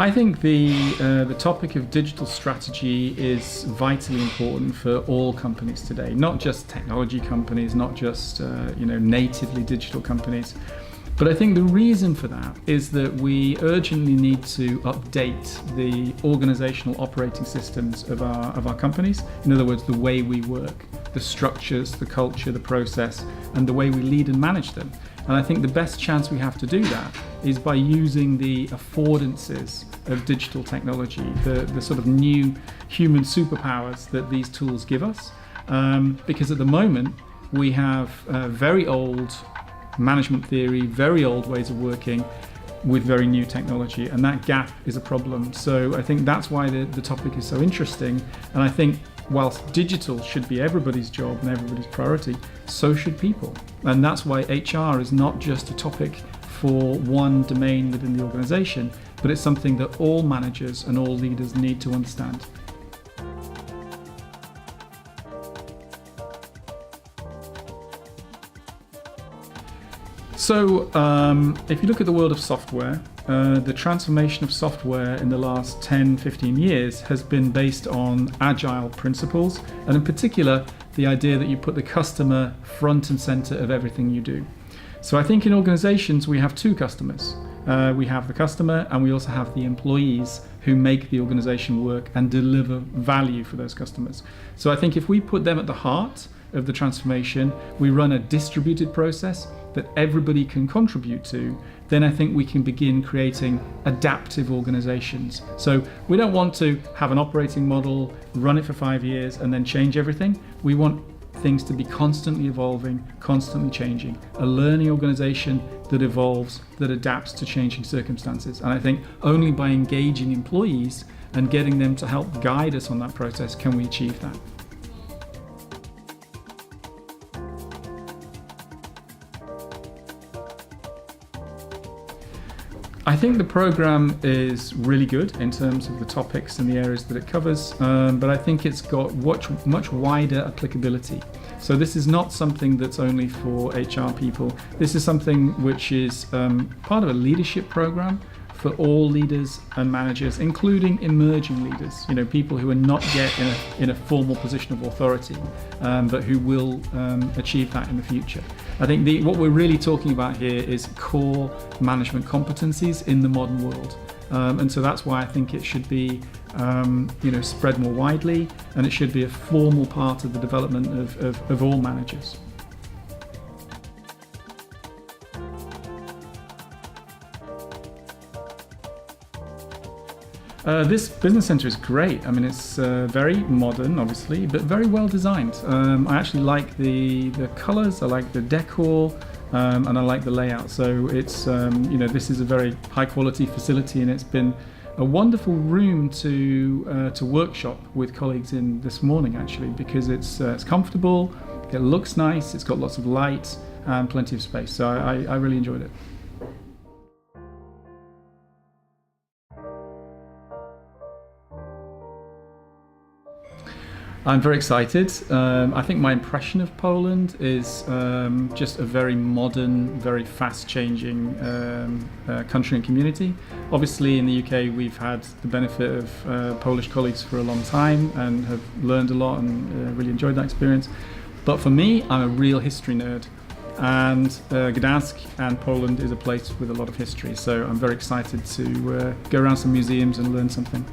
I think the topic of digital strategy is vitally important for all companies today, not just technology companies, not just natively digital companies. But I think the reason for that is that we urgently need to update the organizational operating systems of our companies. In other words, the way we work, the structures, the culture, the process, and the way we lead and manage them. And I think the best chance we have to do that is by using the affordances of digital technology, the sort of new human superpowers that these tools give us. Because at the moment, we have very old management theory, very old ways of working with very new technology, and that gap is a problem. So I think that's why the topic is so interesting. And I think whilst digital should be everybody's job and everybody's priority, so should people. And that's why HR is not just a topic for one domain within the organization, but it's something that all managers and all leaders need to understand. So if you look at the world of software, the transformation of software in the last 10, 15 years has been based on agile principles, and in particular, the idea that you put the customer front and center of everything you do. So I think in organizations, we have two customers. We have the customer, and we also have the employees who make the organization work and deliver value for those customers. So I think if we put them at the heart of the transformation, we run a distributed process that everybody can contribute to, then I think we can begin creating adaptive organizations. So we don't want to have an operating model, run it for 5 years, and then change everything. We want things to be constantly evolving, constantly changing. A learning organization that evolves, that adapts to changing circumstances. And I think only by engaging employees and getting them to help guide us on that process can we achieve that. I think the program is really good in terms of the topics and the areas that it covers, but I think it's got much wider applicability. So this is not something that's only for HR people. This is something which is part of a leadership program for all leaders and managers, including emerging leaders, people who are not yet in a formal position of authority, but who will achieve that in the future. I think what we're really talking about here is core management competencies in the modern world. And so that's why I think it should be spread more widely, and it should be a formal part of the development of all managers. This business center is great. I mean, it's very modern, obviously, but very well designed. I actually like the colors, I like the decor, and I like the layout. So it's, this is a very high quality facility, and it's been a wonderful room to workshop with colleagues in this morning, actually, because it's comfortable, it looks nice, it's got lots of light and plenty of space. So I really enjoyed it. I'm very excited. I think my impression of Poland is just a very modern, very fast-changing country and community. Obviously, in the UK, we've had the benefit of Polish colleagues for a long time and have learned a lot and really enjoyed that experience. But for me, I'm a real history nerd, and Gdańsk and Poland is a place with a lot of history. So I'm very excited to go around some museums and learn something.